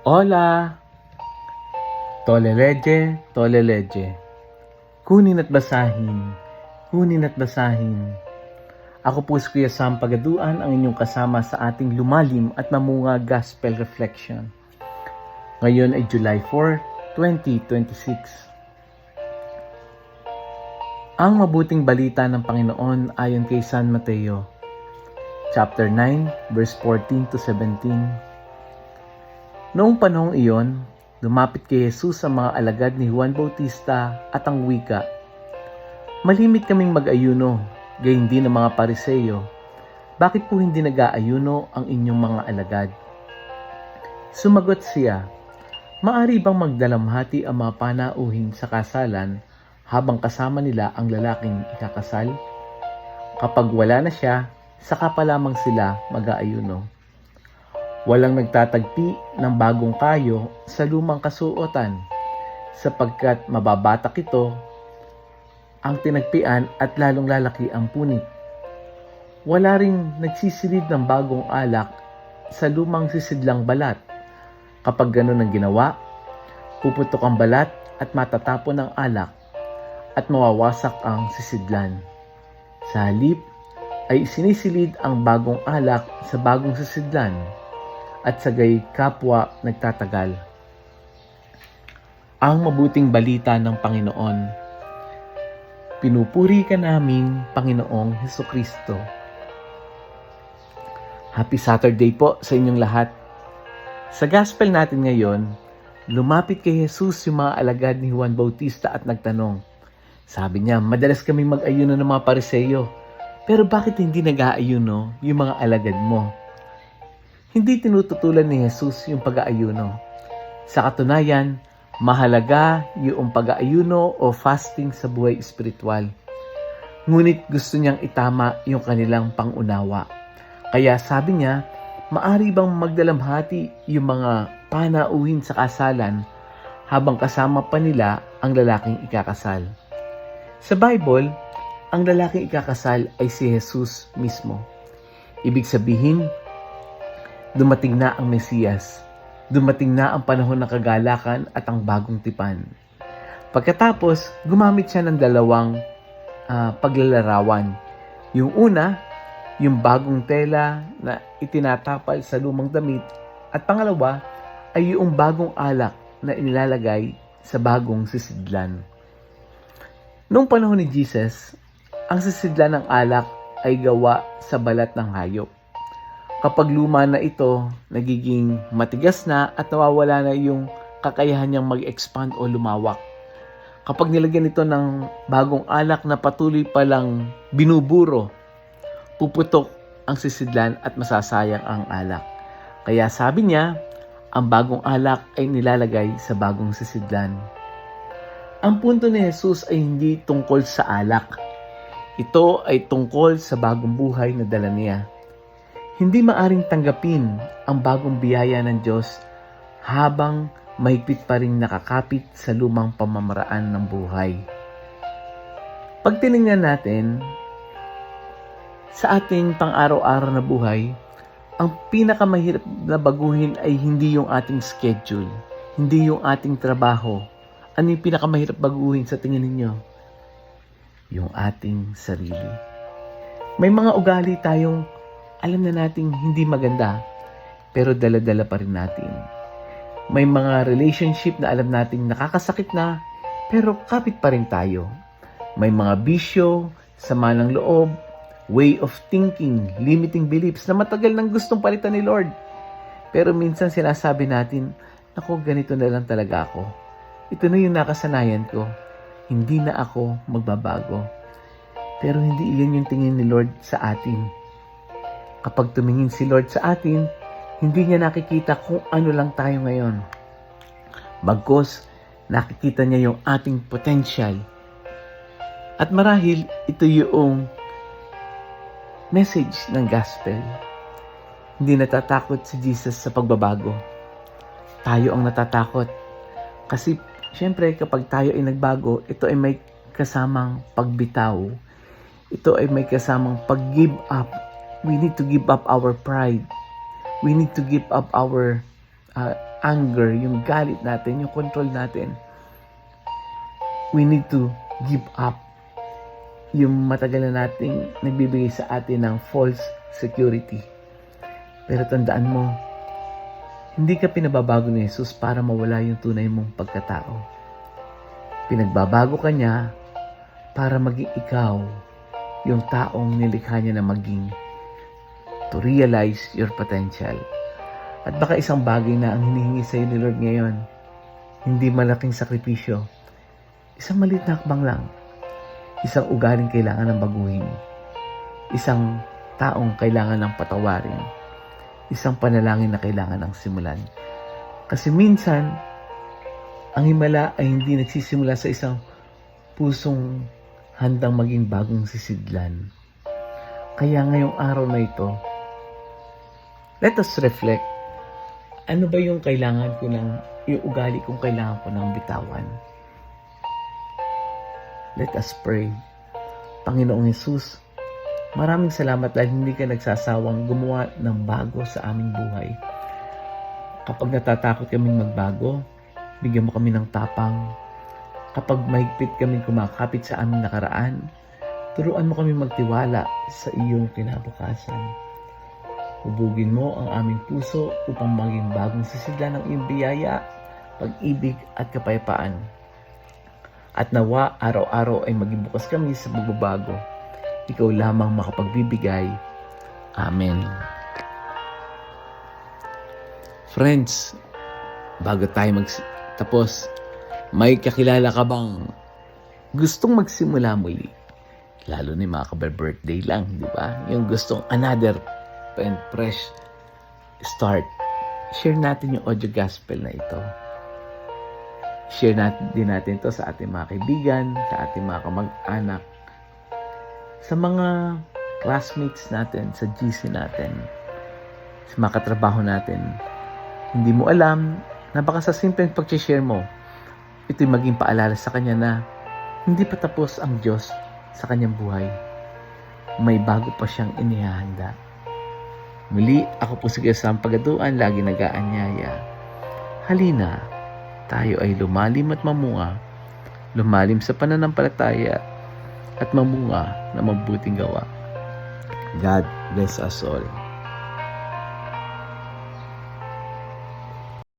Hola! Toleleje, toleleje. Kunin at basahin, kunin at basahin. Ako po si Kuya Sam Pagaduan, ang inyong kasama sa ating lumalim at mamunga Gospel Reflection. Ngayon ay July 4, 2026. Ang mabuting balita ng Panginoon ayon kay San Mateo, chapter 9, verse 14 to 17. Noong panahong iyon, lumapit kay Jesus ang mga alagad ni Juan Bautista at ang wika, "Malimit kaming mag-ayuno, gayon din ang mga Pariseyo. Bakit po hindi nag-aayuno ang inyong mga alagad?" Sumagot siya, "Maari bang magdalamhati ang mga panauhin sa kasalan habang kasama nila ang lalaking ikakasal? Kapag wala na siya, saka pa lamang sila mag-aayuno. Walang nagtatagpi ng bagong kayo sa lumang kasuotan, sapagkat mababatak ito ang tinagpian at lalong lalaki ang punit. Wala ring nagsisilid ng bagong alak sa lumang sisidlang balat. Kapag ganun ang ginawa, puputok ang balat at matatapon ang alak at mawawasak ang sisidlan. Sa halip ay sinisilid ang bagong alak sa bagong sisidlan, at sagay kapwa nagtatagal." Ang mabuting balita ng Panginoon. Pinupuri ka namin, Panginoong Hesukristo. Happy Saturday po sa inyong lahat. Sa gospel natin ngayon, lumapit kay Jesus yung mga alagad ni Juan Bautista at nagtanong. Sabi niya, "Madalas kami mag-ayuno ng mga Pariseyo, pero bakit hindi nag-aayuno yung mga alagad mo?" Hindi tinututulan ni Jesus yung pag-aayuno. Sa katunayan, mahalaga yung pag-aayuno o fasting sa buhay espiritual. Ngunit gusto niyang itama yung kanilang pangunawa. Kaya sabi niya, maari bang magdalamhati yung mga panauhin sa kasalan habang kasama pa nila ang lalaking ikakasal? Sa Bible, ang lalaking ikakasal ay si Jesus mismo. Ibig sabihin, dumating na ang Mesiyas. Dumating na ang panahon ng kagalakan at ang bagong tipan. Pagkatapos, gumamit siya ng dalawang paglalarawan. Yung una, yung bagong tela na itinatapal sa lumang damit. At pangalawa, ay yung bagong alak na inilalagay sa bagong sisidlan. Noong panahon ni Jesus, ang sisidlan ng alak ay gawa sa balat ng hayop. Kapag luma na ito, nagiging matigas na at nawawala na yung kakayahan niyang mag-expand o lumawak. Kapag nilagyan ito ng bagong alak na patuloy palang binuburo, puputok ang sisidlan at masasayang ang alak. Kaya sabi niya, ang bagong alak ay nilalagay sa bagong sisidlan. Ang punto ni Jesus ay hindi tungkol sa alak. Ito ay tungkol sa bagong buhay na dala niya. Hindi maaring tanggapin ang bagong biyaya ng Diyos habang mahigpit pa rin nakakapit sa lumang pamamaraan ng buhay. Pag tinignan natin, sa ating pang-araw-araw na buhay, ang pinakamahirap na baguhin ay hindi yung ating schedule, hindi yung ating trabaho. Ano yung pinakamahirap baguhin sa tingin ninyo? Yung ating sarili. May mga ugali tayong alam na nating hindi maganda, pero dala-dala pa rin natin. May mga relationship na alam nating nakakasakit na, pero kapit pa rin tayo. May mga bisyo, sama ng loob, way of thinking, limiting beliefs na matagal nang gustong palitan ni Lord. Pero minsan sinasabi natin, "Naku, ganito na lang talaga ako. Ito na yung nakasanayan ko. Hindi na ako magbabago." Pero hindi iyan yung tingin ni Lord sa atin. Kapag tumingin si Lord sa atin, hindi niya nakikita kung ano lang tayo ngayon. Bagkus, nakikita niya yung ating potential. At marahil, ito yung message ng gospel. Hindi natatakot si Jesus sa pagbabago. Tayo ang natatakot. Kasi, syempre, kapag tayo ay nagbago, ito ay may kasamang pagbitaw. Ito ay may kasamang pag-give up. We need to give up our pride. We need to give up our anger, yung galit natin, yung control natin. We need to give up yung matagal na nating nagbibigay sa atin ng false security. Pero tandaan mo, hindi ka pinababago ni Jesus para mawala yung tunay mong pagkatao. Pinagbabago ka niya para maging ikaw yung taong nilikha niya na maging, to realize your potential. At baka isang bagay na ang hinihingi sa'yo ni Lord ngayon, hindi malaking sakripisyo. Isang maliit na hakbang lang. Isang ugaling kailangan ng baguhin. Isang taong kailangan ng patawarin. Isang panalangin na kailangan ng simulan. Kasi minsan, ang himala ay hindi nagsisimula sa isang pusong handang maging bagong sisidlan. Kaya ngayong araw na ito, let us reflect. Ano ba yung kailangan ko ng, yung ugali kong kailangan ko ng bitawan? Let us pray. Panginoong Hesus, maraming salamat dahil hindi ka nagsasawang gumawa ng bago sa aming buhay. Kapag natatakot kaming magbago, bigyan mo kami ng tapang. Kapag mahigpit kaming kumakapit sa aming nakaraan, turuan mo kami magtiwala sa iyong kinabukasan. Hubugin mo ang aming puso upang maging bagong sisidlan ng iyong biyaya, pag-ibig at kapayapaan. At nawa araw-araw ay maging bukas kami sa pagbabago. Ikaw lamang makapagbibigay. Amen. Friends, bago tayo magtapos, may kakilala ka bang gustong magsimula muli? Lalo na yung mga birthday lang, di ba? Yung gustong another and fresh start. Share natin yung audio gospel na ito. Share din natin ito sa ating mga kaibigan, sa ating mga kamag-anak, sa mga classmates natin, sa GC natin, sa mga katrabaho natin. Hindi mo alam na baka sa simpleng pag-share mo, ito'y maging paalala sa kanya na hindi pa tapos ang Diyos sa kanyang buhay. May bago pa siyang inihahanda. Muli, ako po si Gasam Pagaduan, lagi nag-aanyaya. Halina, tayo ay lumalim at mamunga, lumalim sa pananampalataya at mamunga na mabuting gawa. God bless us all.